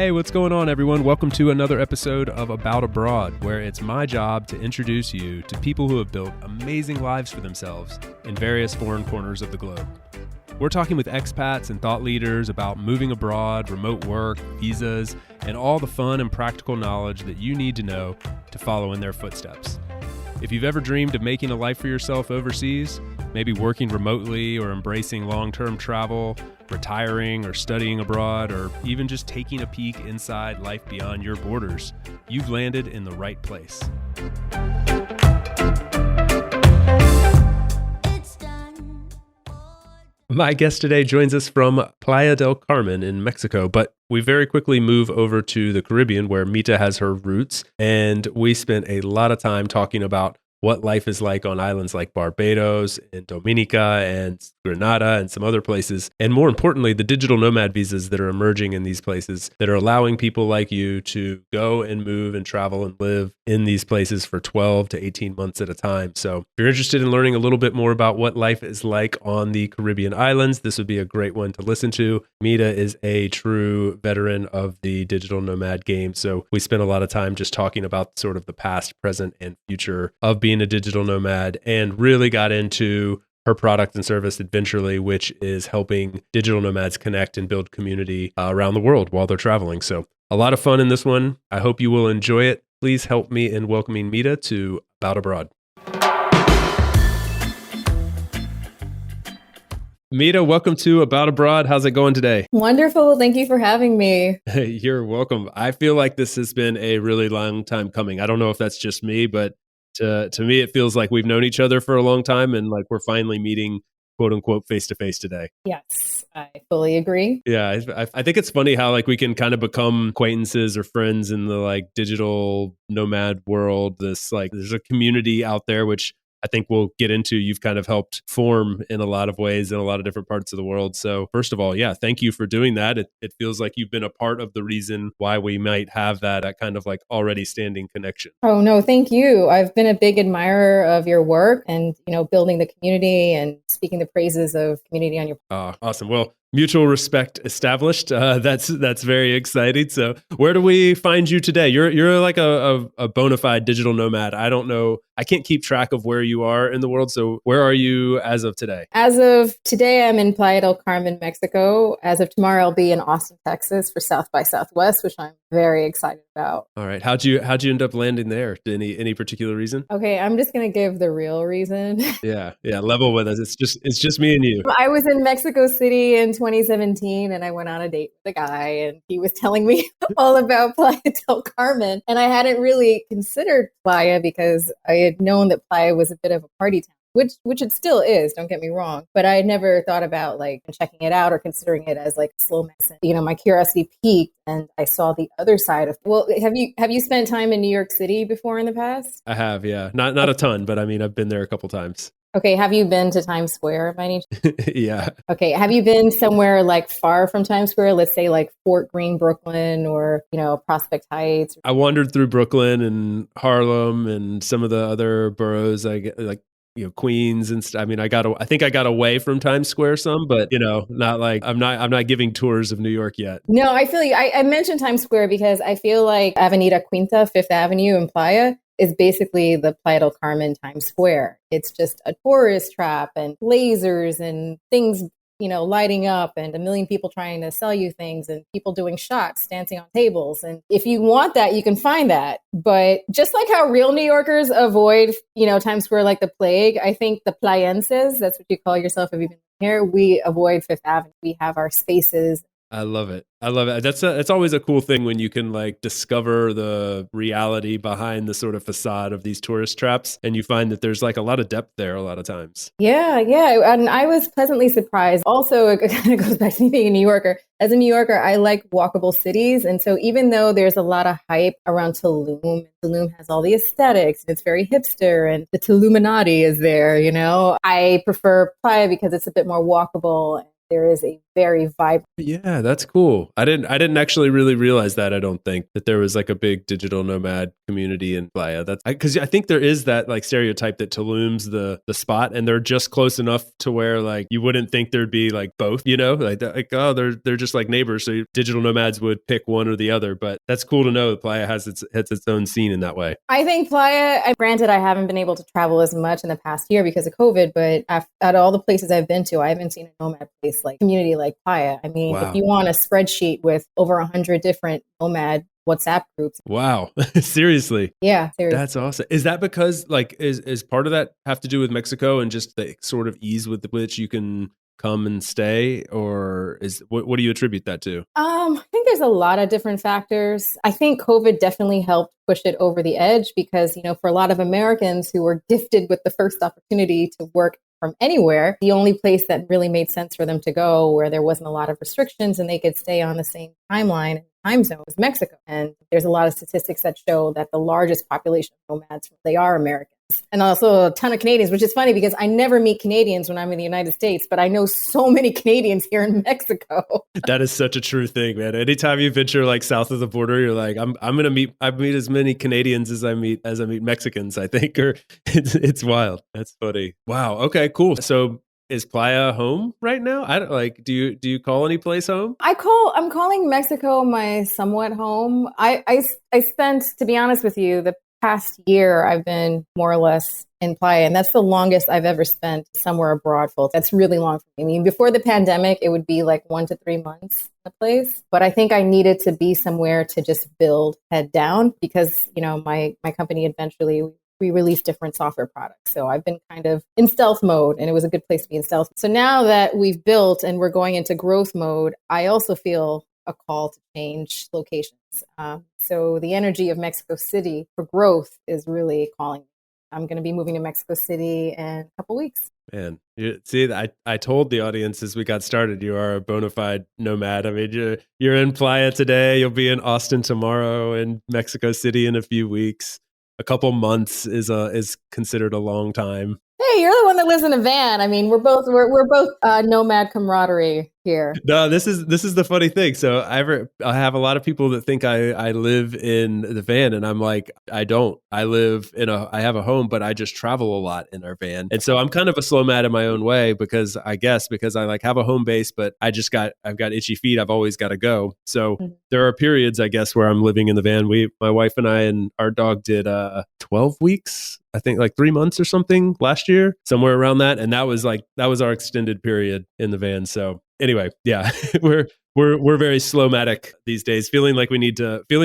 Hey, what's going on, everyone? Welcome to another episode of About Abroad, where it's my job to introduce you to people who have built amazing lives for themselves in various foreign corners of the globe. We're talking with expats and thought leaders about moving abroad, remote work, visas, and all the fun and practical knowledge that you need to know to follow in their footsteps. If you've ever dreamed of making a life for yourself overseas, maybe working remotely or embracing long-term travel, retiring or studying abroad, or even just taking a peek inside life beyond your borders, you've landed in the right place. My guest today joins us from Playa del Carmen in Mexico, but we very quickly move over to the Caribbean where Mita has her roots, and we spent a lot of time talking about what life is like on islands like Barbados and Dominica and Grenada and some other places. And more importantly, the digital nomad visas that are emerging in these places that are allowing people like you to go and move and travel and live in these places for 12 to 18 months at a time. So if you're interested in learning a little bit more about what life is like on the Caribbean islands, this would be a great one to listen to. Mita is a true veteran of the digital nomad game. So we spent a lot of time just talking about sort of the past, present, and future of being a digital nomad, and really got into her product and service Adventurely, which is helping digital nomads connect and build community around the world while they're traveling. So a lot of fun in this one. I hope you will enjoy it. Please help me in welcoming Mita to About Abroad. Mita, welcome to About Abroad. How's it going today? Wonderful. Thank you for having me. You're welcome. I feel like this has been a really long time coming. I don't know if that's just me, but to me, it feels like we've known each other for a long time, and like we're finally meeting, quote unquote, face to face today. Yes, I fully agree. Yeah, I think it's funny how like we can kind of become acquaintances or friends in the like digital nomad world. This like there's a community out there, which I think we'll get into. You've kind of helped form in a lot of ways in a lot of different parts of the world. So first of all, yeah, thank you for doing that. It feels like you've been a part of the reason why we might have that kind of like already standing connection. Oh, no, thank you. I've been a big admirer of your work and, building the community and speaking the praises of community on your. Awesome. Well, mutual respect established. That's very exciting. So where do we find you today? You're like a bona fide digital nomad. I don't know. I can't keep track of where you are in the world. So where are you as of today? As of today, I'm in Playa del Carmen, Mexico. As of tomorrow, I'll be in Austin, Texas for South by Southwest, which I'm very excited about. All right. How'd you end up landing there? Any particular reason? Okay, I'm just going to give the real reason. Yeah. Level with us. It's just me and you. I was in Mexico City in 2017 and I went on a date with a guy and he was telling me all about Playa del Carmen. And I hadn't really considered Playa because I had known that Playa was a bit of a party town. Which it still is, don't get me wrong. But I had never thought about like checking it out or considering it as like slow medicine. My curiosity peaked and I saw the other side of. Well, have you spent time in New York City before in the past? I have, yeah. Not a ton, but I mean I've been there a couple times. Okay, have you been to Times Square by any chance? Yeah. Okay, have you been somewhere like far from Times Square? Let's say like Fort Greene, Brooklyn, or Prospect Heights. I wandered through Brooklyn and Harlem and some of the other boroughs. I get like Queens and stuff. I mean, I think I got away from Times Square some, but not like I'm not giving tours of New York yet. No, I feel you. I mentioned Times Square because I feel like Avenida Quinta, Fifth Avenue in Playa is basically the Playa del Carmen Times Square. It's just a tourist trap and lasers and things lighting up and a million people trying to sell you things and people doing shots, dancing on tables. And if you want that, you can find that. But just like how real New Yorkers avoid, Times Square like the plague, I think the Playenses, that's what you call yourself if you've been here, we avoid Fifth Avenue. We have our spaces. I love it. That's always a cool thing when you can like discover the reality behind the sort of facade of these tourist traps, and you find that there's like a lot of depth there a lot of times. Yeah. And I was pleasantly surprised. Also, it kind of goes back to me being a New Yorker. As a New Yorker, I like walkable cities. And so even though there's a lot of hype around Tulum has all the aesthetics, and it's very hipster, and the Tuluminati is there, I prefer Playa because it's a bit more walkable. There is a very vibrant. Yeah, that's cool. I didn't actually really realize that. I don't think that there was like a big digital nomad community in Playa. That's because I think there is that like stereotype that Tulum's the spot, and they're just close enough to where like you wouldn't think there'd be like both, like oh they're just like neighbors. So digital nomads would pick one or the other. But that's cool to know that Playa has its own scene in that way. I think Playa, granted, I haven't been able to travel as much in the past year because of COVID, but at all the places I've been to, I haven't seen a nomad place like community like Playa. I mean, Wow. if you want a spreadsheet with over 100 different nomad WhatsApp groups. Wow. Seriously. Yeah, seriously. That's awesome. Is that because like is part of that have to do with Mexico and just the sort of ease with which you can come and stay, or is what do you attribute that to? I think there's a lot of different factors. I think COVID definitely helped push it over the edge because, for a lot of Americans who were gifted with the first opportunity to work from anywhere, the only place that really made sense for them to go where there wasn't a lot of restrictions and they could stay on the same timeline and time zone was Mexico. And there's a lot of statistics that show that the largest population of nomads, they are Americans. And also a ton of Canadians, which is funny because I never meet Canadians when I'm in the United States, but I know so many Canadians here in Mexico. That is such a true thing, man. Anytime you venture like south of the border, you're like, I meet as many Canadians as I meet Mexicans, I think, or it's wild. That's funny. Wow. Okay, cool. So is Playa home right now? I don't like, do you call any place home? I'm calling Mexico my somewhat home. I spent, to be honest with you, the past year I've been more or less in Playa, and that's the longest I've ever spent somewhere abroad full. That's really long for me. I mean, before the pandemic, it would be like 1 to 3 months in a place, but I think I needed to be somewhere to just build head down because, my company eventually we released different software products. So I've been kind of in stealth mode, and it was a good place to be in stealth. So now that we've built and we're going into growth mode, I also feel a call to change locations. So the energy of Mexico City for growth is really calling. I'm going to be moving to Mexico City in a couple weeks. Man, I told the audience as we got started, you are a bona fide nomad. I mean, you're in Playa today. You'll be in Austin tomorrow, and Mexico City in a few weeks. A couple months is considered a long time. Hey, you're the one that lives in a van. I mean, we're both nomad camaraderie here. No, this is the funny thing. So I have a lot of people that think I live in the van, and I'm like, I don't. I have a home, but I just travel a lot in our van. And so I'm kind of a slow mad in my own way because I like have a home base, but I've got itchy feet. I've always got to go. So there are periods, I guess, where I'm living in the van. My wife and I and our dog did 12 weeks. I think like 3 months or something last year, somewhere around that. And that was our extended period in the van. So anyway, yeah, we're very slow-matic these days, feeling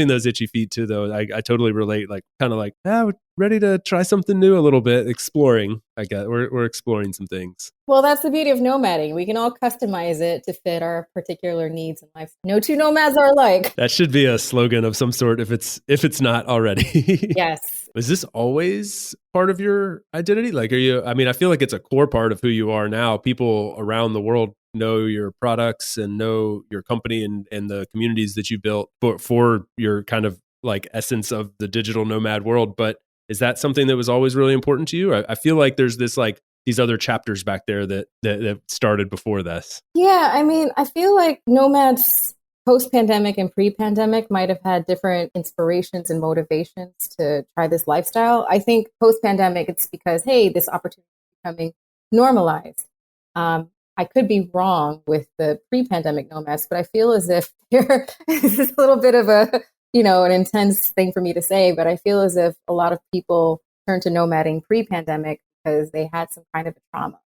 those itchy feet too, though. I totally relate, like kind of like, we're ready to try something new a little bit, exploring. I guess we're exploring some things. Well, that's the beauty of nomading. We can all customize it to fit our particular needs in life. No two nomads are alike. That should be a slogan of some sort if it's not already. Yes. Is this always part of your identity? Like, I feel like it's a core part of who you are now. People around the world know your products and know your company and the communities that you built for your kind of like essence of the digital nomad world. But is that something that was always really important to you? I feel like there's this like these other chapters back there that started before this. Yeah, I mean, I feel like nomads post-pandemic and pre-pandemic might have had different inspirations and motivations to try this lifestyle. I think post-pandemic, it's because, hey, this opportunity is becoming normalized. I could be wrong with the pre-pandemic nomads, but I feel as if this is a little bit of an intense thing for me to say, but I feel as if a lot of people turned to nomading pre-pandemic because they had some kind of a trauma,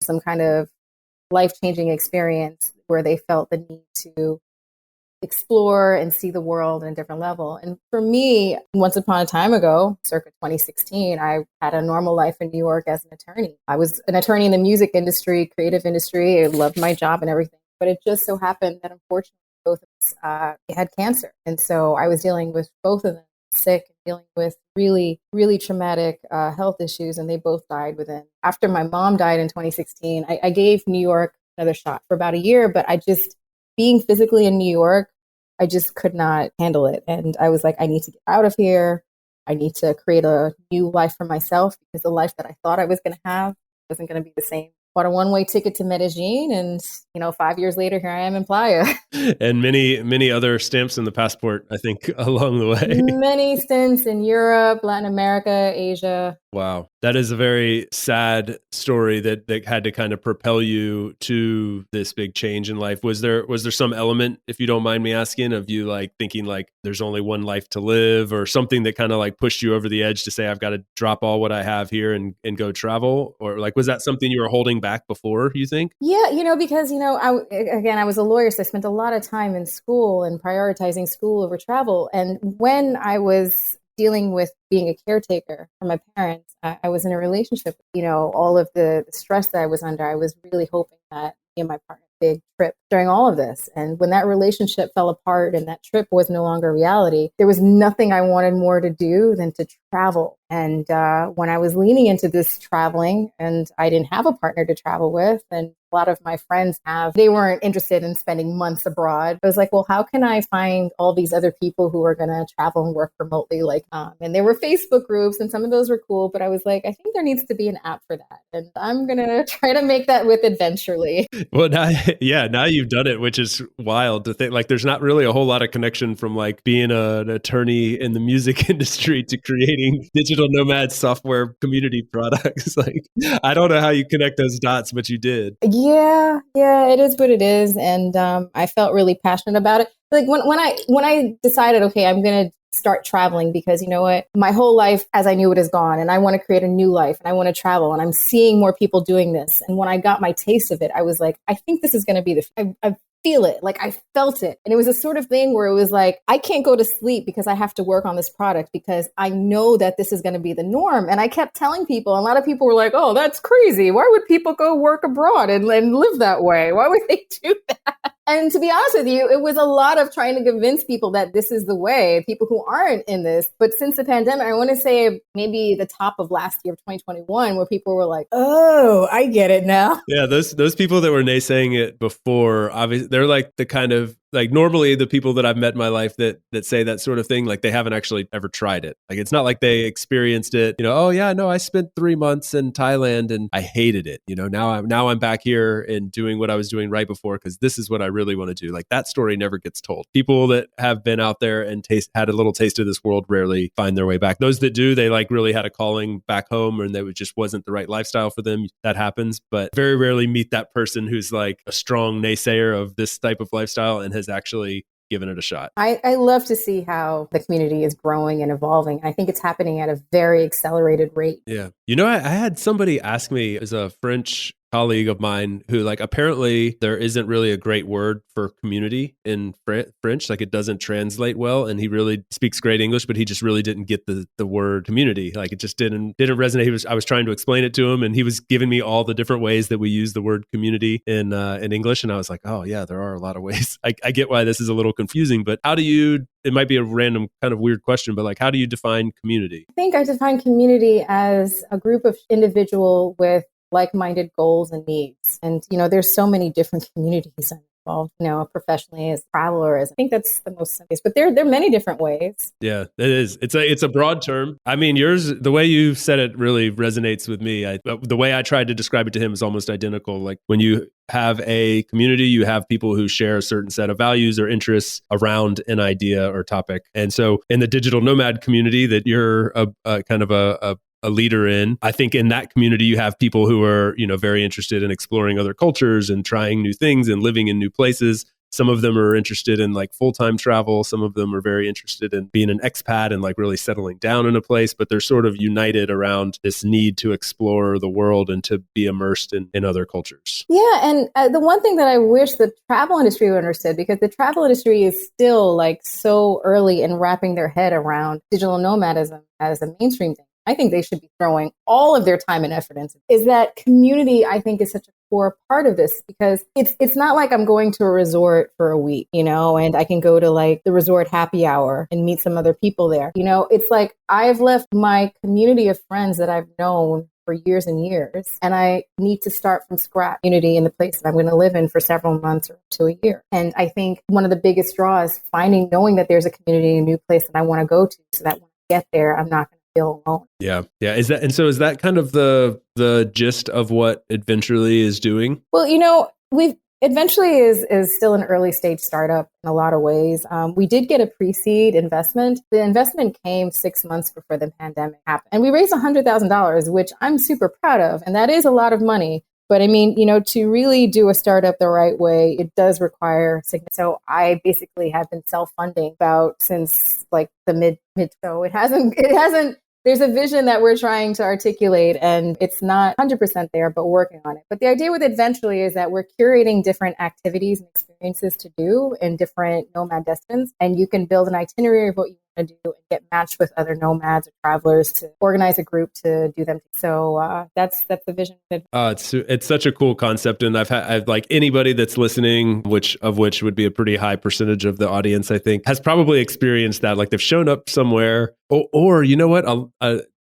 some kind of life-changing experience where they felt the need to explore and see the world in a different level. And for me, once upon a time ago, circa 2016, I had a normal life in New York as an attorney. I was an attorney in the music industry, creative industry. I loved my job and everything. But it just so happened that unfortunately, both of us had cancer. And so I was dealing with both of them, sick, and dealing with really, really traumatic health issues. And they both died after my mom died in 2016, I gave New York another shot for about a year, but being physically in New York, I just could not handle it. And I was like, I need to get out of here. I need to create a new life for myself because the life that I thought I was going to have wasn't going to be the same bought a one-way ticket to Medellin, and 5 years later, here I am in Playa. And many other stamps in the passport, I think, along the way. Many stints in Europe, Latin America, Asia. Wow. That is a very sad story that had to kind of propel you to this big change in life. Was there some element, if you don't mind me asking, of you like thinking like there's only one life to live, or something that kind of like pushed you over the edge to say, I've got to drop all what I have here and go travel? Or like, was that something you were holding back before, you think? Yeah, because, I was a lawyer, so I spent a lot of time in school and prioritizing school over travel. And when I was dealing with being a caretaker for my parents, I was in a relationship. All of the stress that I was under, I was really hoping that me and my partner big trip during all of this. And when that relationship fell apart and that trip was no longer a reality, there was nothing I wanted more to do than to travel. And when I was leaning into this traveling, and I didn't have a partner to travel with, and a lot of my friends they weren't interested in spending months abroad. I was like, well, how can I find all these other people who are going to travel and work remotely? And there were Facebook groups, and some of those were cool, but I was like, I think there needs to be an app for that. And I'm going to try to make that with Adventurely. Well, now you've done it, which is wild to think. Like, there's not really a whole lot of connection from like being an attorney in the music industry to creating digital nomad software community products. Like, I don't know how you connect those dots, but you did. Yeah, it is what it is. And I felt really passionate about it. Like when I decided, okay, I'm going to start traveling, because you know what, my whole life as I knew it is gone, and I want to create a new life, and I want to travel, and I'm seeing more people doing this. And when I got my taste of it, I was like, I think this is going to be I feel it. Like, I felt it. And it was a sort of thing where it was like, I can't go to sleep because I have to work on this product, because I know that this is going to be the norm. And I kept telling people, and a lot of people were like, oh, that's crazy. Why would people go work abroad and live that way? Why would they do that? And to be honest with you, it was a lot of trying to convince people that this is the way, people who aren't in this. But since the pandemic, I want to say maybe the top of last year of 2021, where people were like, oh, I get it now. Yeah, those people that were naysaying it before, obviously, they're like the kind of, like, normally the people that I've met in my life that say that sort of thing, like, they haven't actually ever tried it. Like, it's not like they experienced it, oh yeah, no, I spent 3 months in Thailand and I hated it. Now I'm back here and doing what I was doing right before, because this is what I really want to do. Like, that story never gets told. People that have been out there and had a little taste of this world rarely find their way back. Those that do, they like really had a calling back home, and that just wasn't the right lifestyle for them. That happens, but very rarely meet that person who's like a strong naysayer of this type of lifestyle and has actually given it a shot. I love to see how the community is growing and evolving. I think it's happening at a very accelerated rate. Yeah. I had somebody ask me, as a French colleague of mine, who, like, apparently there isn't really a great word for community in French. Like, it doesn't translate well, and he really speaks great English, but he just really didn't get the word community. Like, it just didn't resonate. I was trying to explain it to him, and he was giving me all the different ways that we use the word community in English, and I was like, oh yeah, there are a lot of ways. I get why this is a little confusing, but how do you? It might be a random kind of weird question, but like, how do you define community? I think I define community as a group of individuals with like-minded goals and needs. And, there's so many different communities involved, professionally, as a traveler. I think that's the most simplest, but there are many different ways. Yeah, it is. It's a broad term. I mean, yours, the way you said it really resonates with me. The way I tried to describe it to him is almost identical. Like, when you have a community, you have people who share a certain set of values or interests around an idea or topic. And so in the digital nomad community that you're a kind of a leader in, I think in that community, you have people who are, very interested in exploring other cultures and trying new things and living in new places. Some of them are interested in like full-time travel. Some of them are very interested in being an expat and like really settling down in a place, but they're sort of united around this need to explore the world and to be immersed in other cultures. Yeah. And the one thing that I wish the travel industry understood, because the travel industry is still like so early in wrapping their head around digital nomadism as a mainstream thing. I think they should be throwing all of their time and effort into, is that community. I think is such a core part of this, because it's not like I'm going to a resort for a week, and I can go to like the resort happy hour and meet some other people there. It's like I've left my community of friends that I've known for years and years, and I need to start from scratch community in the place that I'm going to live in for several months or to a year. And I think one of the biggest draws is knowing that there's a community in a new place that I want to go to, so that when I get there, I'm not going to feel alone. Yeah. Yeah. Is that kind of the gist of what Adventurely is doing? Well, we've Eventually is still an early stage startup in a lot of ways. We did get a pre-seed investment. The investment came 6 months before the pandemic happened. And we raised $100,000, which I'm super proud of. And that is a lot of money. But I mean, to really do a startup the right way, it does require significant. So I basically have been self-funding about since like the mid. So it hasn't, there's a vision that we're trying to articulate, and it's not 100% there, but working on it. But the idea with Adventurely is that we're curating different activities and experiences to do in different nomad destinations, and you can build an itinerary of what you want to do and get matched with other nomads or travelers to organize a group to do them. So that's the vision. It's such a cool concept, and I've like anybody that's listening, which would be a pretty high percentage of the audience, I think, has probably experienced that. Like they've shown up somewhere, or you know what,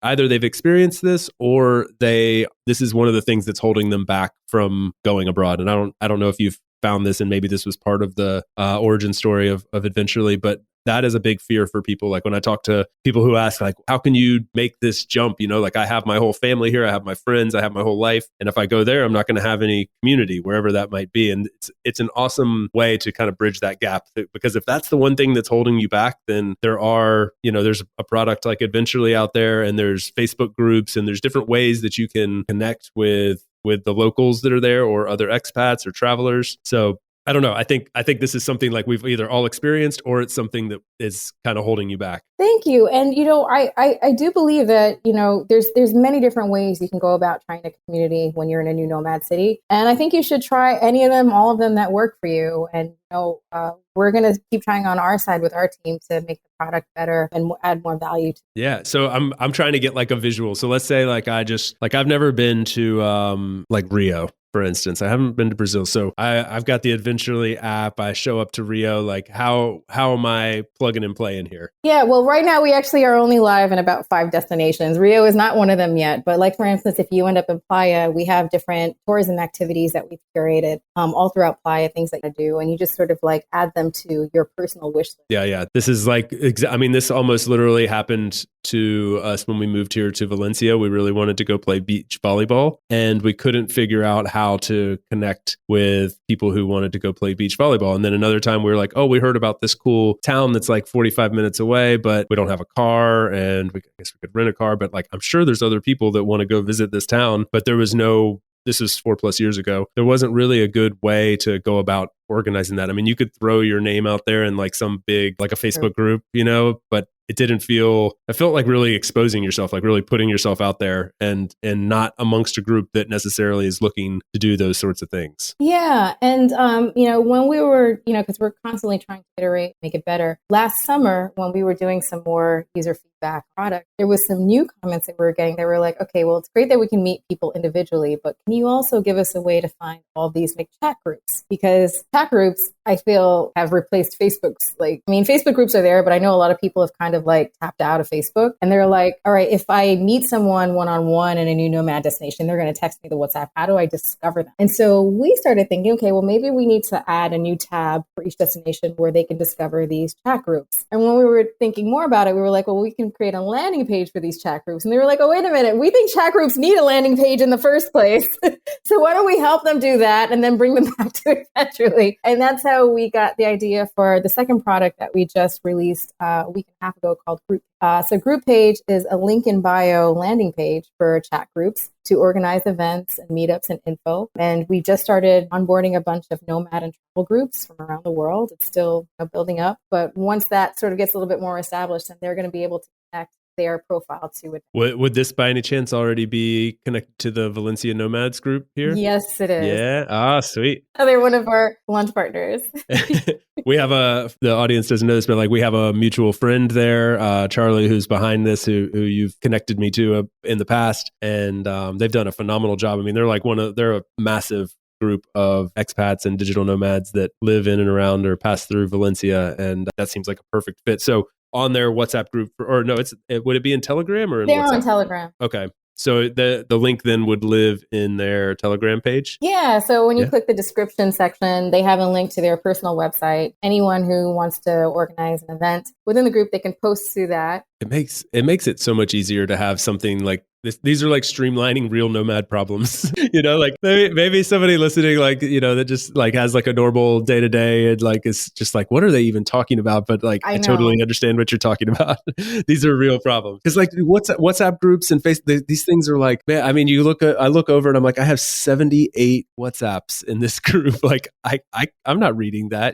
either they've experienced this, or this is one of the things that's holding them back from going abroad. And I don't know if you've found this, and maybe this was part of the origin story of Adventurely, but that is a big fear for people. Like when I talk to people who ask, like, how can you make this jump? Like I have my whole family here, I have my friends, I have my whole life. And if I go there, I'm not going to have any community wherever that might be. And it's an awesome way to kind of bridge that gap, because if that's the one thing that's holding you back, then there's a product like Adventurely out there, and there's Facebook groups, and there's different ways that you can connect with the locals that are there, or other expats or travelers. So I don't know. I think this is something like we've either all experienced, or it's something that is kind of holding you back. Thank you. And, I do believe that, there's many different ways you can go about trying a community when you're in a new nomad city. And I think you should try any of them, all of them that work for you. And, we're going to keep trying on our side with our team to make the product better and add more value. Yeah. So I'm trying to get like a visual. So let's say like I've never been to like Rio, for instance. I haven't been to Brazil. So I've got the Adventurely app. I show up to Rio. Like how am I plugging and playing here? Yeah, well, right now we actually are only live in about 5 destinations. Rio is not one of them yet. But like, for instance, if you end up in Playa, we have different tourism activities that we've curated all throughout Playa, things that you do. And you just sort of like add them to your personal wish list. Yeah. This is like, this almost literally happened to us when we moved here to Valencia. We really wanted to go play beach volleyball, and we couldn't figure out how to connect with people who wanted to go play beach volleyball. And then another time we were like, oh, we heard about this cool town that's like 45 minutes away, but we don't have a car, and I guess we could rent a car, but like, I'm sure there's other people that want to go visit this town, but there was this was 4+ years ago. There wasn't really a good way to go about organizing that. I mean, you could throw your name out there in like some big, like a Facebook group, but it felt like really exposing yourself, like really putting yourself out there, and not amongst a group that necessarily is looking to do those sorts of things. Yeah. And, when we were, because we're constantly trying to iterate, make it better. Last summer, when we were doing some more user feedback product, there was some new comments that we were getting that were like, okay, well, it's great that we can meet people individually, but can you also give us a way to find all these chat groups? Because chat groups, I feel, have replaced Facebook's. Facebook groups are there, but I know a lot of people have kind of like tapped out of Facebook, and they're like, all right, if I meet someone one-on-one in a new nomad destination, they're going to text me the WhatsApp. How do I discover them? And so we started thinking, okay, well, maybe we need to add a new tab for each destination where they can discover these chat groups. And when we were thinking more about it, we were like, well, we can create a landing page for these chat groups. And they were like, oh, wait a minute, we think chat groups need a landing page in the first place. So why don't we help them do that and then bring them back to it eventually? And that's how we got the idea for the second product that we just released a week and a half ago called Group. So Group Page is a link in bio landing page for chat groups to organize events and meetups and info. And we just started onboarding a bunch of nomad and travel groups from around the world. It's still building up. But once that sort of gets a little bit more established, then they're going to be able to connect their profile to it. Would this by any chance already be connected to the Valencia Nomads group here? Yes, it is. Yeah. Ah, sweet. They're one of our launch partners. We have the audience doesn't know this, but like we have a mutual friend there, Charlie, who's behind this, who you've connected me to in the past. And they've done a phenomenal job. I mean, they're a massive group of expats and digital nomads that live in and around or pass through Valencia. And that seems like a perfect fit. So on their WhatsApp group, would it be in Telegram or in They're WhatsApp? on Telegram. Okay. So the link then would live in their Telegram page? Yeah. So when you click the description section, they have a link to their personal website. Anyone who wants to organize an event within the group, they can post through that. it makes it so much easier to have something like this. These are like streamlining real nomad problems. Like maybe somebody listening, like, that just like has like a normal day to day and like is just like, what are they even talking about? But like, I totally understand what you're talking about. These are real problems. Because like WhatsApp groups and these things are like, man, I mean, I look over and I'm like, I have 78 WhatsApps in this group. Like I'm not reading that.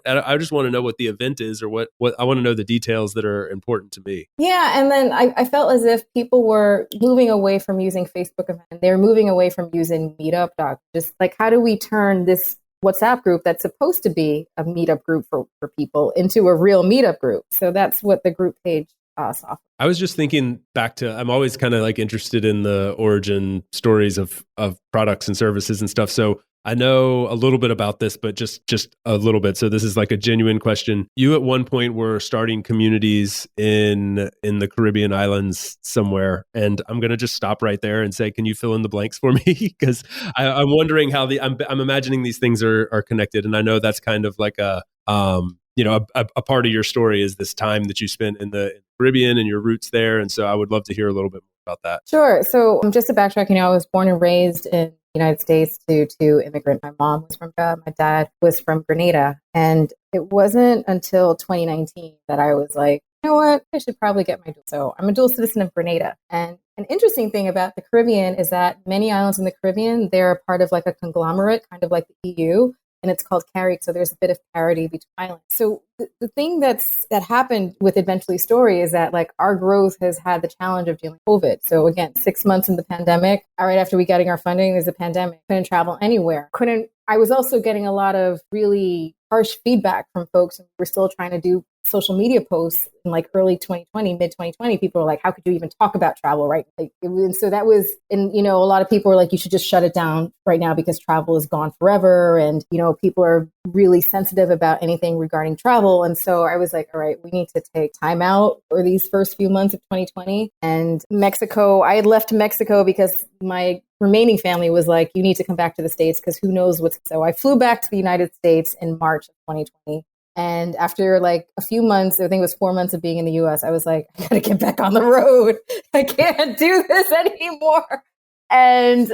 I just want to know what the event is or what I want to know the details that are important to me. Yeah. And then I felt as if people were moving away from using Facebook events. They were moving away from using Meetup. Just like, how do we turn this WhatsApp group that's supposed to be a meetup group for people into a real meetup group? So that's what the group page software. I was just thinking back to, I'm always kind of like interested in the origin stories of products and services and stuff. So I know a little bit about this, but just a little bit. So this is like a genuine question. You at one point were starting communities in the Caribbean islands somewhere. And I'm going to just stop right there and say, can you fill in the blanks for me? Because I'm wondering how I'm imagining these things are connected. And I know that's kind of like a part of your story is this time that you spent in the Caribbean and your roots there. And so I would love to hear a little bit more about that. Sure. So just to backtrack, I was born and raised in the United States to immigrant. My mom was from Ghana, my dad was from Grenada. And it wasn't until 2019 that I was like, you know what, I should probably get my dual. So I'm a dual citizen of Grenada. And an interesting thing about the Caribbean is that many islands in the Caribbean, they're a part of like a conglomerate, kind of like the EU. And it's called CARIC, so there's a bit of parity between islands. So the thing that happened with Eventually Story is that like our growth has had the challenge of dealing with COVID. So again, 6 months in the pandemic, right after we getting our funding, there's a pandemic. Couldn't travel anywhere. I was also getting a lot of really harsh feedback from folks. We're still trying to do social media posts in like early 2020, mid 2020. People were like, how could you even talk about travel right now? And so that was, and a lot of people were like, you should just shut it down right now because travel is gone forever. And, people are really sensitive about anything regarding travel. And so I was like, all right, we need to take time out for these first few months of 2020. And Mexico, I had left Mexico because my remaining family was like, you need to come back to the States because who knows what's. So I flew back to the United States in March of 2020. And after like a few months, I think it was 4 months of being in the US, I was like, I gotta get back on the road. I can't do this anymore. And,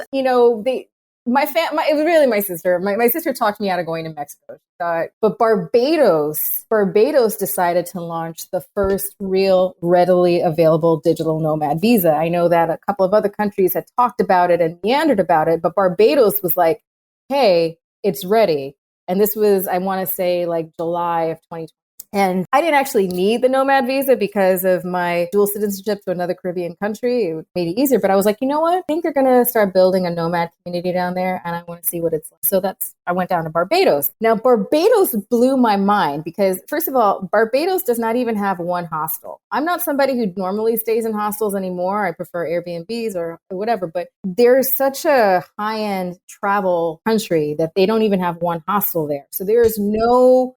it was really my sister. My sister talked me out of going to Mexico. But Barbados decided to launch the first real readily available digital nomad visa. I know that a couple of other countries had talked about it and meandered about it, but Barbados was like, hey, it's ready. And this was, I want to say, like July of 2020. And I didn't actually need the Nomad visa because of my dual citizenship to another Caribbean country. It made it easier. But I was like, you know what? I think they're going to start building a Nomad community down there. And I want to see what it's like. So I went down to Barbados. Now, Barbados blew my mind because, first of all, Barbados does not even have one hostel. I'm not somebody who normally stays in hostels anymore. I prefer Airbnbs or whatever. But there's such a high-end travel country that they don't even have one hostel there. So there's no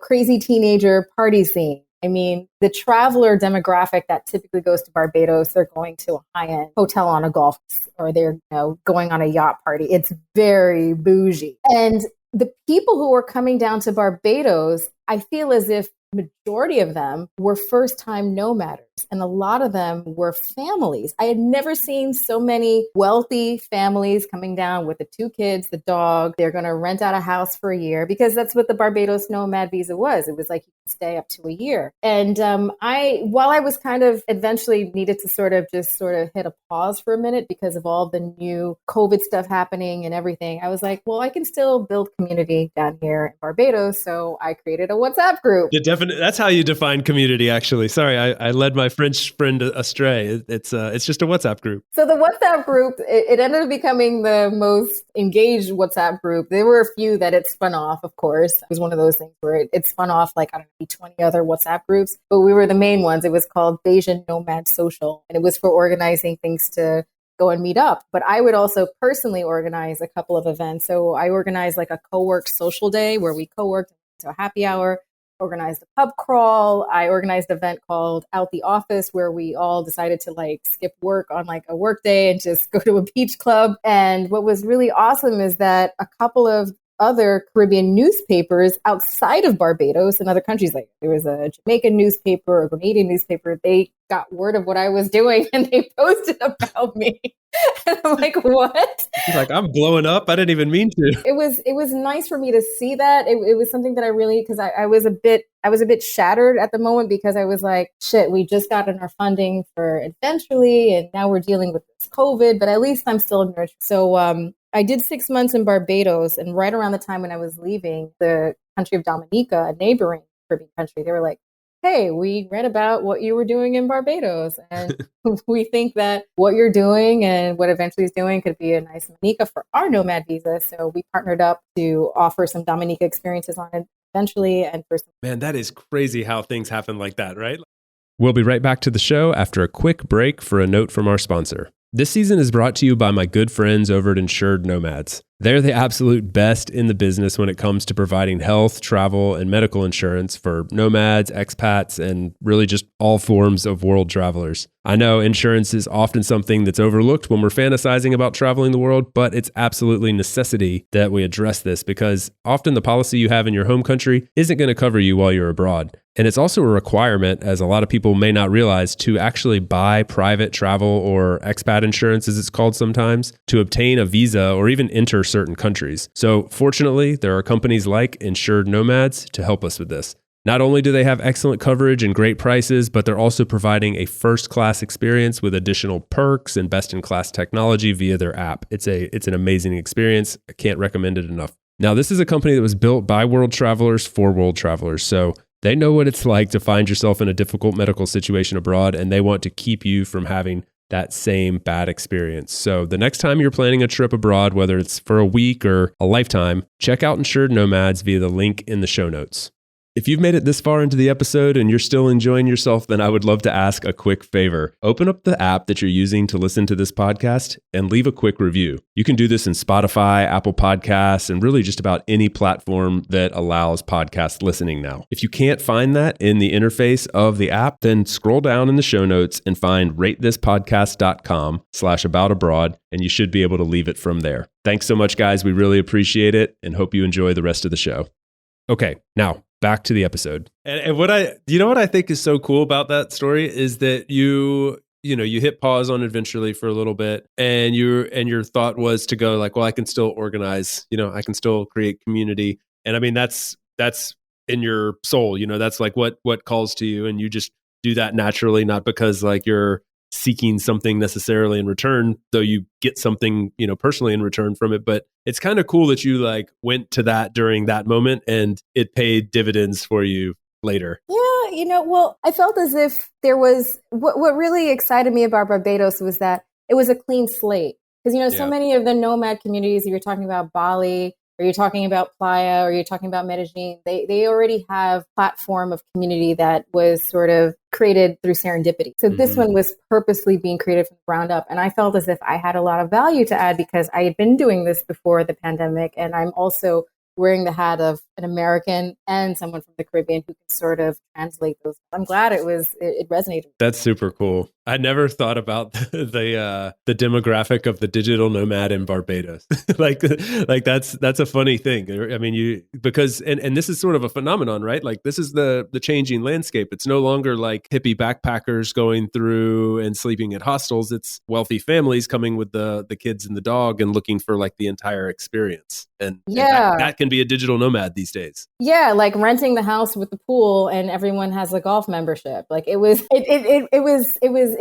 crazy teenager party scene. I mean, the traveler demographic that typically goes to Barbados, they're going to a high-end hotel on a golf or they're going on a yacht party. It's very bougie. And the people who are coming down to Barbados, I feel as if majority of them were first-time nomaders. And a lot of them were families. I had never seen so many wealthy families coming down with the 2 kids, the dog. They're going to rent out a house for a year because that's what the Barbados Nomad visa was. It was like you could stay up to a year. And while I was kind of eventually needed to sort of hit a pause for a minute because of all the new COVID stuff happening and everything, I was like, well, I can still build community down here in Barbados. So I created a WhatsApp group. That's how you define community, actually. Sorry, I led my French friend astray. It's just a WhatsApp group. So the WhatsApp group, it ended up becoming the most engaged WhatsApp group. There were a few that it spun off, of course. It was one of those things where it spun off like, 20 other WhatsApp groups, but we were the main ones. It was called Bayesian Nomad Social, and it was for organizing things to go and meet up. But I would also personally organize a couple of events. So I organized like a co-work social day where we co-worked to a happy hour. Organized a pub crawl. I organized an event called Out the Office where we all decided to like skip work on like a work day and just go to a beach club. And what was really awesome is that a couple of other Caribbean newspapers outside of Barbados and other countries. Like there was a Jamaican newspaper, a Grenadian newspaper. They got word of what I was doing and they posted about me. And I'm like, what? He's like, I'm blowing up. I didn't even mean to. It was nice for me to see that. It was something that I really, because I was a bit shattered at the moment because I was like, shit, we just got in our funding for eventually, and now we're dealing with this COVID, but at least I'm still nurtured. So I did 6 months in Barbados, and right around the time when I was leaving the country of Dominica, a neighboring Caribbean country, they were like, hey, we read about what you were doing in Barbados, and we think that what you're doing and what Eventually is doing could be a nice Dominica for our Nomad visa. So we partnered up to offer some Dominica experiences on it eventually. And for some— Man, that is crazy how things happen like that, right? We'll be right back to the show after a quick break for a note from our sponsor. This season is brought to you by my good friends over at Insured Nomads. They're the absolute best in the business when it comes to providing health, travel, and medical insurance for nomads, expats, and really just all forms of world travelers. I know insurance is often something that's overlooked when we're fantasizing about traveling the world, but it's absolutely necessity that we address this because often the policy you have in your home country isn't going to cover you while you're abroad. And it's also a requirement, as a lot of people may not realize, to actually buy private travel or expat insurance, as it's called sometimes, to obtain a visa or even enter certain countries. So fortunately, there are companies like Insured Nomads to help us with this. Not only do they have excellent coverage and great prices, but they're also providing a first-class experience with additional perks and best-in-class technology via their app. It's an amazing experience. I can't recommend it enough. Now, this is a company that was built by world travelers for world travelers. So they know what it's like to find yourself in a difficult medical situation abroad, and they want to keep you from having that same bad experience. So the next time you're planning a trip abroad, whether it's for a week or a lifetime, check out Insured Nomads via the link in the show notes. If you've made it this far into the episode and you're still enjoying yourself, then I would love to ask a quick favor. Open up the app that you're using to listen to this podcast and leave a quick review. You can do this in Spotify, Apple Podcasts, and really just about any platform that allows podcast listening now. If you can't find that in the interface of the app, then scroll down in the show notes and find ratethispodcast.com/aboutabroad, and you should be able to leave it from there. Thanks so much, guys. We really appreciate it and hope you enjoy the rest of the show. Okay, now back to the episode. And what I think is so cool about that story is that you hit pause on Eventually for a little bit, and your thought was to go like, well, I can still organize, I can still create community. And I mean, that's in your soul, that's like what calls to you, and you just do that naturally, not because like you're seeking something necessarily in return, though you get something, personally in return from it. But it's kind of cool that you like went to that during that moment and it paid dividends for you later. Yeah, well, I felt as if there was, what really excited me about Barbados was that it was a clean slate. Because, so many of the nomad communities, if you're talking about Bali, or you're talking about Playa, or you're talking about Medellin, they already have platform of community that was sort of created through serendipity. So this one was purposely being created from the ground up. And I felt as if I had a lot of value to add because I had been doing this before the pandemic. And I'm also wearing the hat of an American and someone from the Caribbean who can sort of translate those. I'm glad it resonated. That's super cool. I never thought about the demographic of the digital nomad in Barbados. like that's a funny thing. I mean, because this is sort of a phenomenon, right? Like this is the changing landscape. It's no longer like hippie backpackers going through and sleeping at hostels. It's wealthy families coming with the kids and the dog and looking for like the entire experience. And that can be a digital nomad these days. Yeah, like renting the house with the pool and everyone has a golf membership. Like it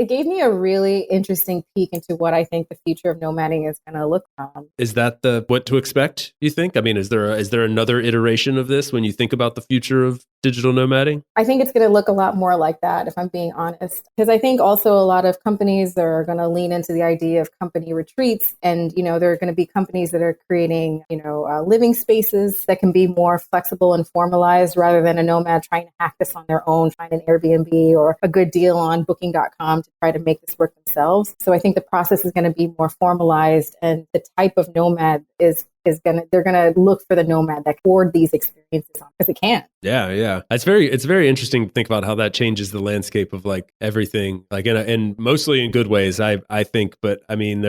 gave me a really interesting peek into what I think the future of nomading is going to look like. Is that what to expect, you think? I mean, is there another iteration of this when you think about the future of digital nomading? I think it's going to look a lot more like that, if I'm being honest. Because I think also a lot of companies are going to lean into the idea of company retreats. And, there are going to be companies that are creating, living spaces that can be more flexible and formalized rather than a nomad trying to hack this on their own, find an Airbnb or a good deal on booking.com to try to make this work themselves. So I think the process is going to be more formalized, and the type of nomad they're going to look for the nomad that forward these experiences on because it can. Yeah. It's very interesting to think about how that changes the landscape of like everything, like and mostly in good ways, I think. But I mean,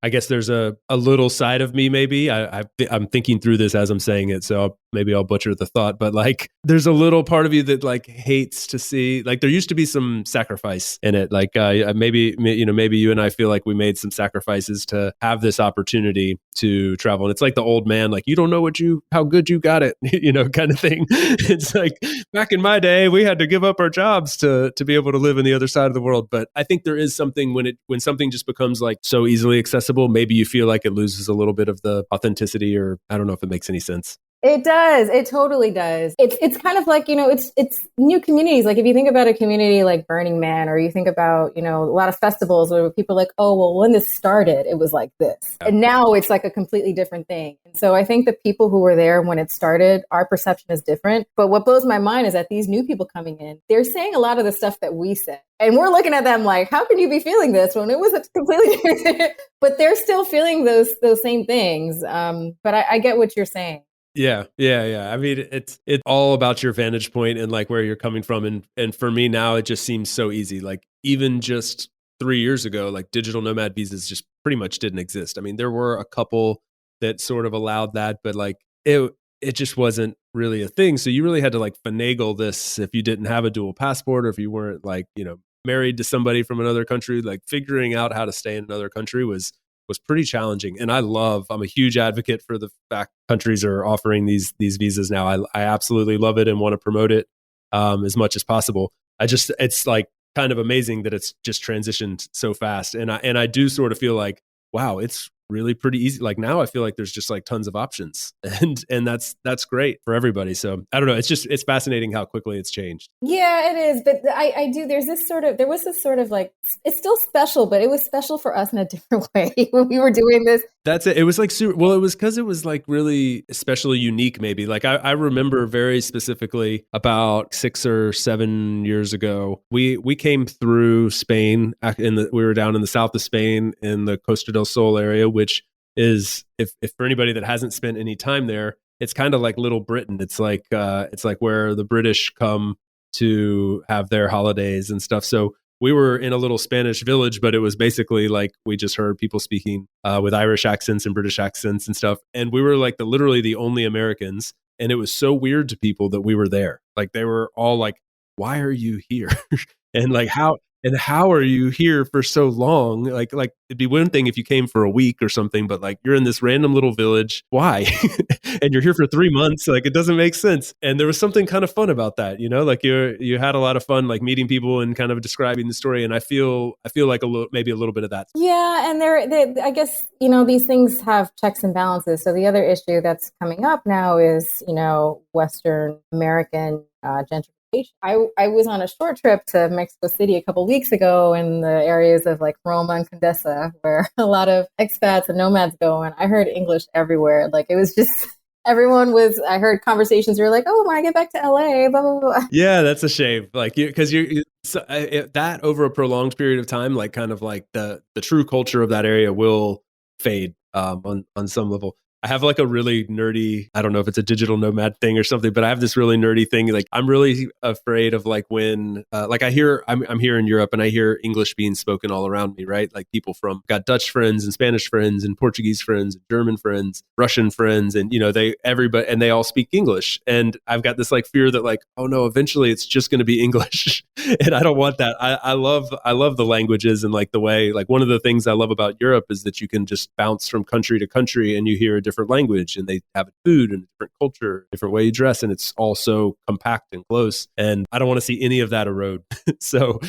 I I guess there's a little side of me, maybe. I'm thinking through this as I'm saying it, so maybe I'll butcher the thought, but like there's a little part of you that like hates to see, like there used to be some sacrifice in it. Like maybe you and I feel like we made some sacrifices to have this opportunity to travel. And it's like the old man, like, you don't know how good you got it, kind of thing. It's like back in my day, we had to give up our jobs to be able to live in the other side of the world. But I think there is something when something just becomes like so easily accessible, maybe you feel like it loses a little bit of the authenticity, or I don't know if it makes any sense. It does. It totally does. It's kind of like, it's new communities. Like if you think about a community like Burning Man, or you think about, a lot of festivals where people are like, oh, well, when this started, it was like this. Yeah. And now it's like a completely different thing. And so I think the people who were there when it started, our perception is different. But what blows my mind is that these new people coming in, they're saying a lot of the stuff that we said. And we're looking at them like, how can you be feeling this when it was a completely different, but they're still feeling those same things. But I get what you're saying. Yeah. I mean, it's all about your vantage point and like where you're coming from. And for me now, it just seems so easy. Like even just 3 years ago, like digital nomad visas just pretty much didn't exist. I mean, there were a couple that sort of allowed that, but like it just wasn't really a thing. So you really had to like finagle this if you didn't have a dual passport, or if you weren't like, married to somebody from another country. Like figuring out how to stay in another country was pretty challenging. And I'm a huge advocate for the fact countries are offering these visas now. I absolutely love it and want to promote it as much as possible. It's like kind of amazing that it's just transitioned so fast. And I do sort of feel like, wow, it's really pretty easy. Like now I feel like there's just like tons of options, and that's great for everybody. So I don't know. It's fascinating how quickly it's changed. Yeah, it is. But there was this sort of like, it's still special, but it was special for us in a different way when we were doing this. That's it. It was like super, well, it was because it was like really especially unique, maybe. Like I remember very specifically about 6 or 7 years ago, we came through Spain we were down in the south of Spain in the Costa del Sol area, which is, if for anybody that hasn't spent any time there, it's kind of like Little Britain. It's like where the British come to have their holidays and stuff. So we were in a little Spanish village, but it was basically like we just heard people speaking with Irish accents and British accents and stuff. And we were like literally the only Americans. And it was so weird to people that we were there. Like they were all like, why are you here? And like how are you here for so long? Like it'd be one thing if you came for a week or something, but like you're in this random little village. Why? And you're here for 3 months. Like it doesn't make sense. And there was something kind of fun about that, like you had a lot of fun, like meeting people and kind of describing the story. And I feel like maybe a little bit of that. Yeah. And I guess, these things have checks and balances. So the other issue that's coming up now is, Western American gentrification. I was on a short trip to Mexico City a couple of weeks ago in the areas of like Roma and Condesa, where a lot of expats and nomads go, and I heard English everywhere. Like it was just I heard conversations were like, oh, when I get back to LA, blah, blah, blah. Yeah, that's a shame. Like because that over a prolonged period of time, like kind of like the true culture of that area will fade on some level. I have like a really nerdy, I don't know if it's a digital nomad thing or something, but I have this really nerdy thing. Like I'm really afraid of like when, like I'm here in Europe and I hear English being spoken all around me, right? Like people got Dutch friends and Spanish friends and Portuguese friends, and German friends, Russian friends, and everybody, and they all speak English. And I've got this like fear that like, oh no, eventually it's just going to be English. And I don't want that. I love the languages and like the way, like one of the things I love about Europe is that you can just bounce from country to country and you hear a different language, and they have food and a different culture, different way you dress, and it's all so compact and close. And I don't want to see any of that erode. So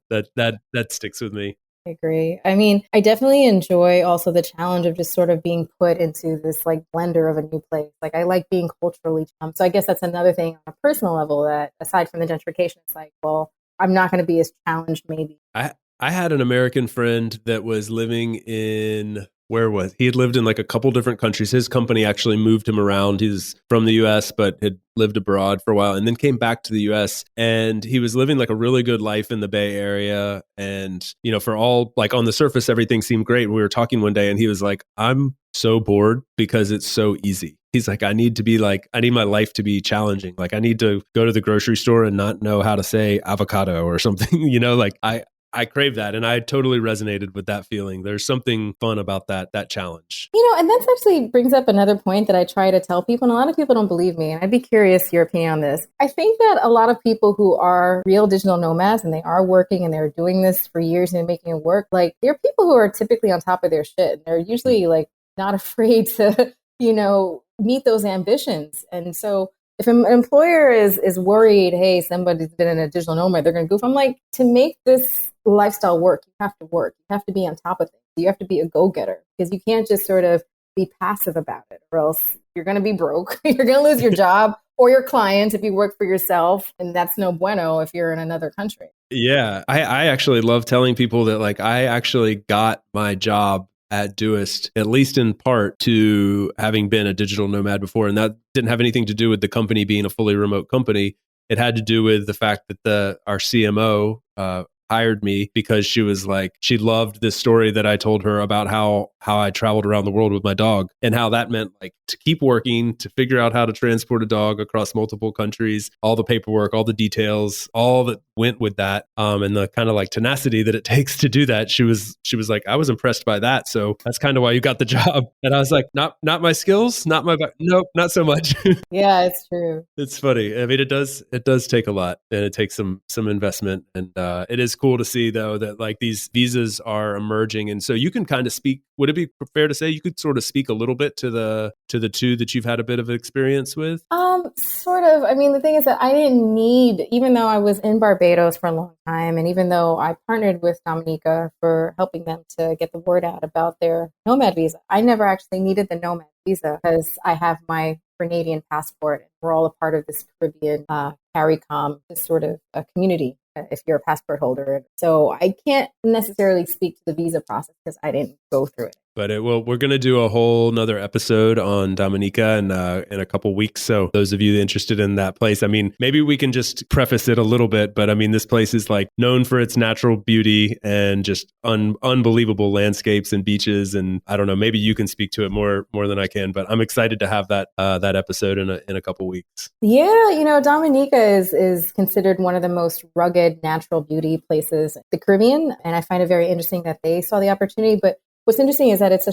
that sticks with me. I agree. I mean, I definitely enjoy also the challenge of just sort of being put into this like blender of a new place. Like I like being culturally challenged. So I guess that's another thing on a personal level that aside from the gentrification, it's like, well, I'm not going to be as challenged maybe. I had an American friend that was living in, he had lived in like a couple different countries. His company actually moved him around. He's from the US, but had lived abroad for a while and then came back to the US, and he was living like a really good life in the Bay Area. And, for all like on the surface, everything seemed great. We were talking one day and he was like, I'm so bored because it's so easy. He's like, I need my life to be challenging. Like I need to go to the grocery store and not know how to say avocado or something, like I crave that. And I totally resonated with that feeling. There's something fun about that challenge. And that actually brings up another point that I try to tell people, and a lot of people don't believe me. And I'd be curious your opinion on this. I think that a lot of people who are real digital nomads and they are working and they're doing this for years and making it work, like they're people who are typically on top of their shit. And they're usually like not afraid to, meet those ambitions. And so if an employer is worried, hey, somebody's been in a digital nomad, they're going to goof. I'm like, to make this lifestyle work, you have to work. You have to be on top of things. You have to be a go-getter because you can't just sort of be passive about it, or else you're going to be broke. You're going to lose your job or your client if you work for yourself. And that's no bueno if you're in another country. Yeah. I actually love telling people that like I actually got my job at Doist, at least in part to having been a digital nomad before. And that didn't have anything to do with the company being a fully remote company. It had to do with the fact that our CMO hired me because she was like, she loved this story that I told her about how I traveled around the world with my dog and how that meant like to keep working, to figure out how to transport a dog across multiple countries, all the paperwork, all the details, all that went with that. And the kind of like tenacity that it takes to do that. She was like, I was impressed by that. So that's kind of why you got the job. And I was like, not my skills, nope, not so much. Yeah, it's true. It's funny. I mean, it does take a lot and it takes some investment. And it is cool to see though that like these visas are emerging. And so you can kind of speak, would it be fair to say you could sort of speak a little bit to the two that you've had a bit of experience with? Sort of. I mean, the thing is that I didn't need, even though I was in Barbados for a long time, and even though I partnered with Dominica for helping them to get the word out about their Nomad visa, I never actually needed the Nomad visa because I have my Grenadian passport. And we're all a part of this Caribbean CARICOM, this sort of a community if you're a passport holder. So I can't necessarily speak to the visa process because I didn't go through it. But we're going to do a whole nother episode on Dominica in a couple weeks. So those of you interested in that place, I mean, maybe we can just preface it a little bit. But I mean, this place is like known for its natural beauty and just unbelievable landscapes and beaches. And I don't know, maybe you can speak to it more than I can. But I'm excited to have that episode in a couple weeks. Yeah, Dominica is considered one of the most rugged natural beauty places in the Caribbean, and I find it very interesting that they saw the opportunity. But what's interesting is that it's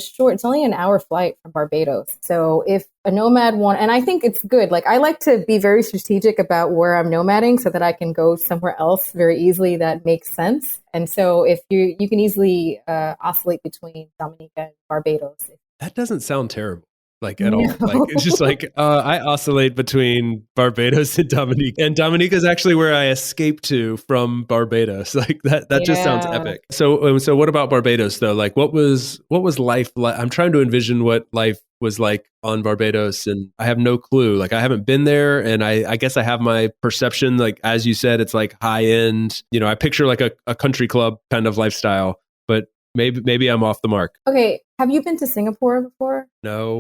only an hour flight from Barbados. So if a nomad and I think it's good. Like I like to be very strategic about where I'm nomading so that I can go somewhere else very easily that makes sense. And so if you can easily oscillate between Dominica and Barbados. That doesn't sound terrible. Like at all. Like it's just like I oscillate between Barbados and Dominica. And Dominica is actually where I escaped to from Barbados. Like that just sounds epic. So what about Barbados though? Like what was life like? I'm trying to envision what life was like on Barbados and I have no clue. Like I haven't been there and I guess I have my perception, like as you said, it's like high end, I picture like a country club kind of lifestyle, but maybe I'm off the mark. Okay. Have you been to Singapore before? No,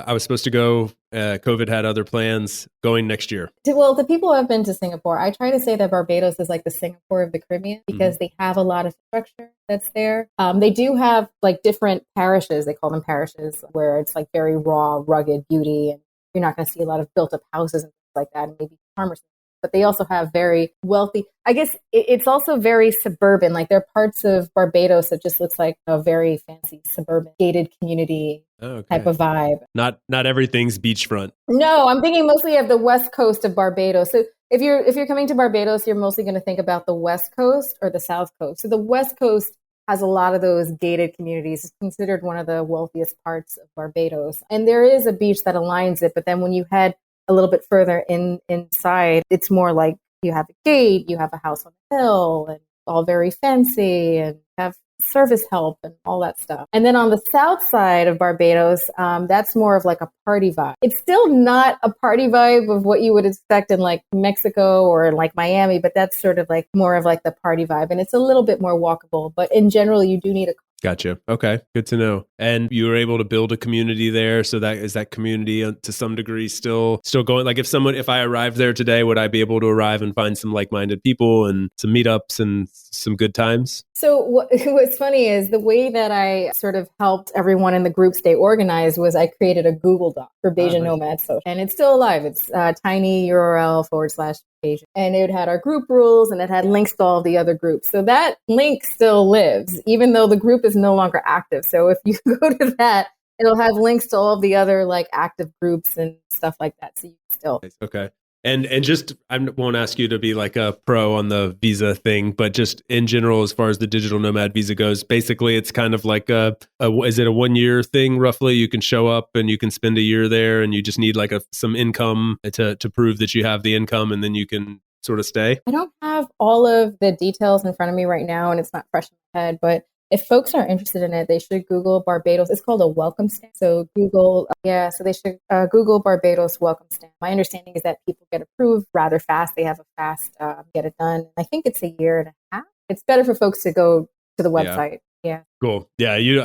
I was supposed to go. COVID had other plans going next year. Well, the people who have been to Singapore, I try to say that Barbados is like the Singapore of the Caribbean because they have a lot of structure that's there. They do have like different parishes. They call them parishes where it's like very raw, rugged beauty. And you're not going to see a lot of built up houses and things like that. And maybe farmers. But they also have very wealthy, I guess it's also very suburban. Like there are parts of Barbados that just looks like a very fancy suburban gated community type of vibe. Not everything's beachfront. No, I'm thinking mostly of the west coast of Barbados. So if you're coming to Barbados, you're mostly going to think about the west coast or the south coast. So the west coast has a lot of those gated communities. It's considered one of the wealthiest parts of Barbados. And there is a beach that aligns it. But then when you head a little bit further inside, it's more like you have a gate, you have a house on the hill, and all very fancy, and have service help and all that stuff. And then on the south side of Barbados, that's more of like a party vibe. It's still not a party vibe of what you would expect in like Mexico or like Miami, but that's sort of like more of like the party vibe. And it's a little bit more walkable, but in general, you do need a Gotcha. Okay. Good to know. And you were able to build a community there. So that community to some degree still going? Like if I arrived there today, would I be able to arrive and find some like-minded people and some meetups and some good times? So what's funny is the way that I sort of helped everyone in the group stay organized was I created a Google Doc for Bayesian Nomad Social. And it's still alive. It's tiny URL/Bayesian. And it had our group rules and it had links to all the other groups. So that link still lives, even though the group is no longer active. So if you go to that, it'll have links to all of the other like active groups and stuff like that. So you can still. Okay. And just, I won't ask you to be like a pro on the visa thing, but just in general, as far as the digital nomad visa goes, basically it's kind of like is it a 1 year thing roughly? You can show up and you can spend a year there and you just need like some income to prove that you have the income, and then you can sort of stay. I don't have all of the details in front of me right now and it's not fresh in my head, but if folks are interested in it, they should Google Barbados. It's called a welcome stamp. So Google, so they should Google Barbados welcome stamp. My understanding is that people get approved rather fast. They have a fast get it done. I think it's a year and a half. It's better for folks to go to the website. Yeah. Cool. Yeah. You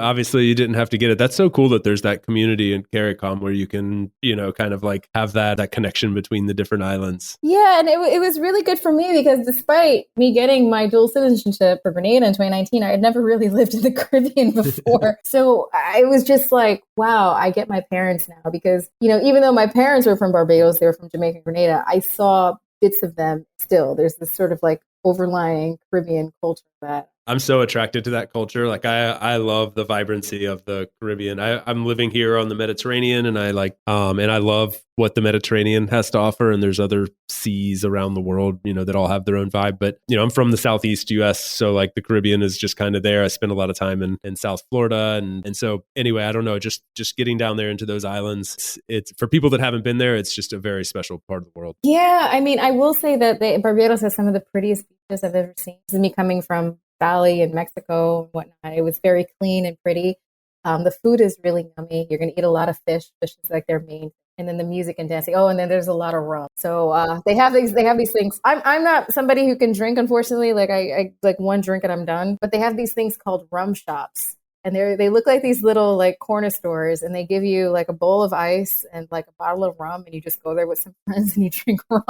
didn't have to get it. That's so cool that there's that community in CARICOM where you can, kind of like have that connection between the different islands. Yeah. And it was really good for me because despite me getting my dual citizenship for Grenada in 2019, I had never really lived in the Caribbean before. So I was just like, wow, I get my parents now because, even though my parents were from Barbados, they were from Jamaica and Grenada, I saw bits of them still. There's this sort of like overlying Caribbean culture that I'm so attracted to that culture. Like I love the vibrancy of the Caribbean. I'm living here on the Mediterranean, and I love what the Mediterranean has to offer. And there's other seas around the world, that all have their own vibe. But I'm from the Southeast US, so like the Caribbean is just kind of there. I spent a lot of time in South Florida, and so anyway, I don't know, just getting down there into those islands. It's for people that haven't been there. It's just a very special part of the world. Yeah, I mean, I will say that Barbados has some of the prettiest beaches I've ever seen. This is me coming from Bali in Mexico and whatnot. It was very clean and pretty. The food is really yummy. You're going to eat a lot of fish. Fish is like their main. And then the music and dancing. Oh, and then there's a lot of rum. So they have these things. I'm not somebody who can drink, unfortunately. Like I like one drink and I'm done. But they have these things called rum shops. And they look like these little like corner stores, and they give you like a bowl of ice and like a bottle of rum, and you just go there with some friends and you drink rum.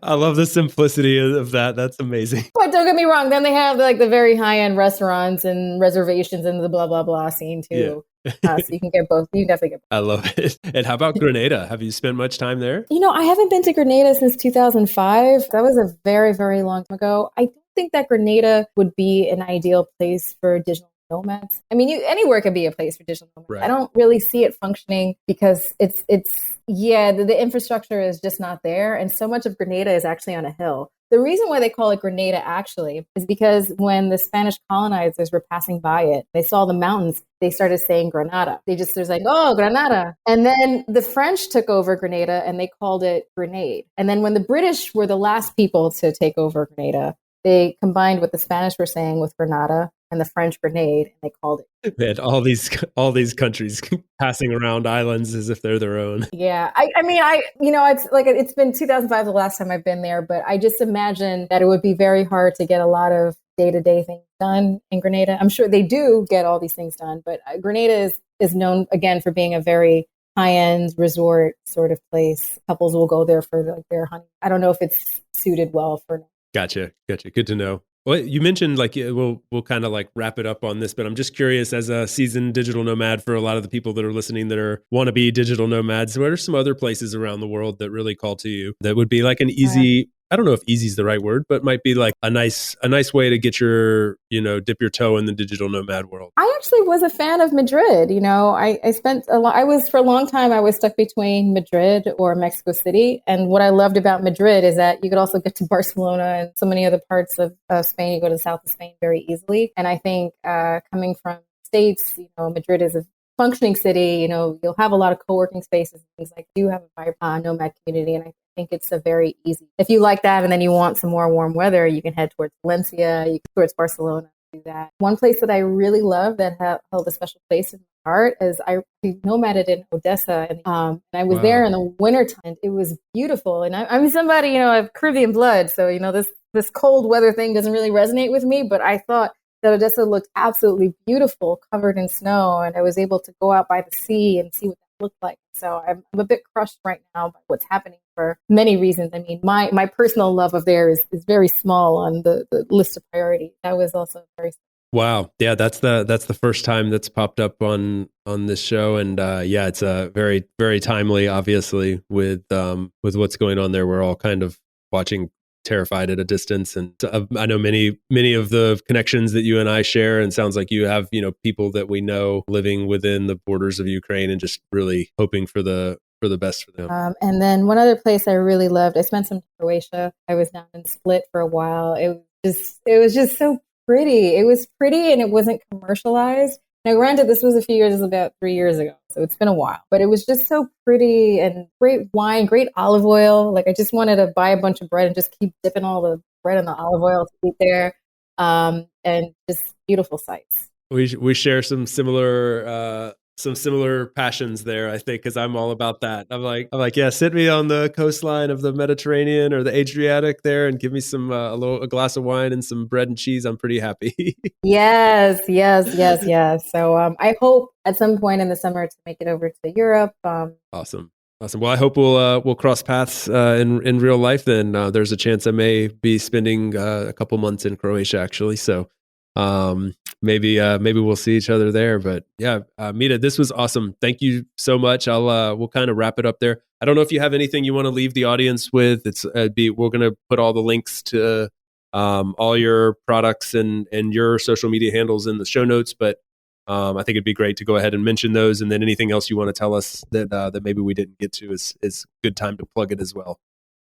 I love the simplicity of that. That's amazing. But don't get me wrong. Then they have like the very high end restaurants and reservations and the blah blah blah scene too. Yeah. So you can get both. You can definitely get both. I love it. And how about Grenada? Have you spent much time there? I haven't been to Grenada since 2005. That was a very, very long time ago. I don't think that Grenada would be an ideal place for digital nomads. I mean, anywhere can be a place for digital nomads. Right. I don't really see it functioning because the infrastructure is just not there. And so much of Grenada is actually on a hill. The reason why they call it Grenada actually is because when the Spanish colonizers were passing by it, they saw the mountains, they started saying Granada. There's like, oh, Granada. And then the French took over Grenada and they called it Grenade. And then when the British were the last people to take over Grenada, they combined what the Spanish were saying with Grenada and the French Grenade, and they called it. They had all these countries passing around islands as if they're their own. Yeah, I mean, it's like it's been 2005 the last time I've been there, but I just imagine that it would be very hard to get a lot of day-to-day things done in Grenada. I'm sure they do get all these things done, but Grenada is known again for being a very high-end resort sort of place. Couples will go there for like their honeymoon. I don't know if it's suited well for. Gotcha. Good to know. Well, you mentioned like we'll kind of like wrap it up on this, but I'm just curious, as a seasoned digital nomad, for a lot of the people that are listening that are wannabe digital nomads, what are some other places around the world that really call to you that would be like an easy, I don't know if easy is the right word, but might be like a nice way to get your, dip your toe in the digital nomad world? I actually was a fan of Madrid. I spent for a long time, I was stuck between Madrid or Mexico City. And what I loved about Madrid is that you could also get to Barcelona and so many other parts of Spain. You go to the south of Spain very easily. And I think coming from States, Madrid is a functioning city. You'll have a lot of co-working spaces and things like that. You have a vibrant nomad community. And I think it's a very easy, if you like that and then you want some more warm weather, you can head towards Valencia, you can towards Barcelona, do that. One place that I really love that held a special place in my heart is I nomaded in Odessa, and I was there in the wintertime, and it was beautiful. And I'm somebody, I have Caribbean blood, so this cold weather thing doesn't really resonate with me, but I thought that Odessa looked absolutely beautiful, covered in snow, and I was able to go out by the sea and see what that looked like. So I'm a bit crushed right now by what's happening for many reasons. I mean, my personal love of there is very small on the list of priorities. That was also very. Wow. Yeah, that's the first time that's popped up on this show. And yeah, it's very, very timely, obviously, with what's going on there. We're all kind of watching terrified at a distance. And I know many of the connections that you and I share, and sounds like you have, people that we know living within the borders of Ukraine and just really hoping for the best for them. And then one other place I really loved, I spent some time in Croatia. I was down in Split for a while. It was just so pretty. It was pretty and it wasn't commercialized. Now, granted, this was about 3 years ago, so it's been a while. But it was just so pretty and great wine, great olive oil. Like I just wanted to buy a bunch of bread and just keep dipping all the bread in the olive oil to eat there, and just beautiful sights. We share some similar passions there, I think, because I'm all about that. I'm like, yeah, sit me on the coastline of the Mediterranean or the Adriatic there, and give me some a glass of wine and some bread and cheese. I'm pretty happy. Yes. So I hope at some point in the summer to make it over to Europe. Awesome. Well, I hope we'll cross paths in real life. Then there's a chance I may be spending a couple months in Croatia, actually. So. Maybe we'll see each other there, but yeah, Mita, this was awesome. Thank you so much. We'll kind of wrap it up there. I don't know if you have anything you want to leave the audience with. We're going to put all the links to all your products and your social media handles in the show notes, but I think it'd be great to go ahead and mention those, and then anything else you want to tell us that maybe we didn't get to is good time to plug it as well.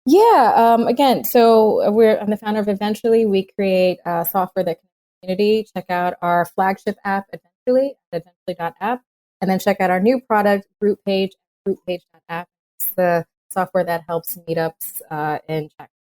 Yeah. Again, so I'm the founder of Eventually. We create software that community. Check out our flagship app, Eventually, at eventually.app, and then check out our new product, Group Page, grouppage.app. It's the software that helps meetups and check.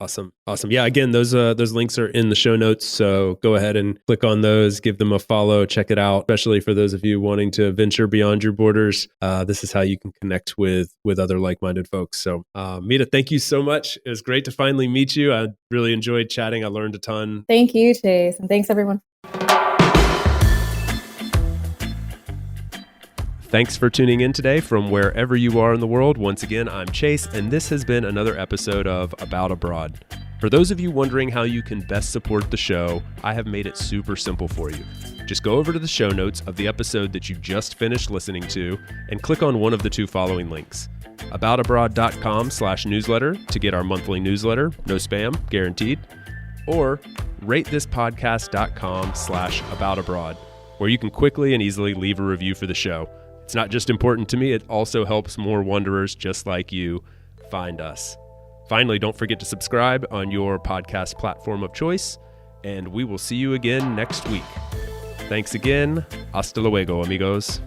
Awesome. Yeah, again, those links are in the show notes, so go ahead and click on those, give them a follow, check it out, especially for those of you wanting to venture beyond your borders. This is how you can connect with other like-minded folks. So, Mita, thank you so much. It was great to finally meet you. I really enjoyed chatting. I learned a ton. Thank you, Chase, and thanks, everyone. Thanks for tuning in today from wherever you are in the world. Once again, I'm Chase, and this has been another episode of About Abroad. For those of you wondering how you can best support the show, I have made it super simple for you. Just go over to the show notes of the episode that you just finished listening to and click on one of the two following links. aboutabroad.com/newsletter to get our monthly newsletter, no spam, guaranteed, or ratethispodcast.com/aboutabroad, where you can quickly and easily leave a review for the show. It's not just important to me, it also helps more wanderers just like you find us. Finally, don't forget to subscribe on your podcast platform of choice, and we will see you again next week. Thanks again. Hasta luego, amigos.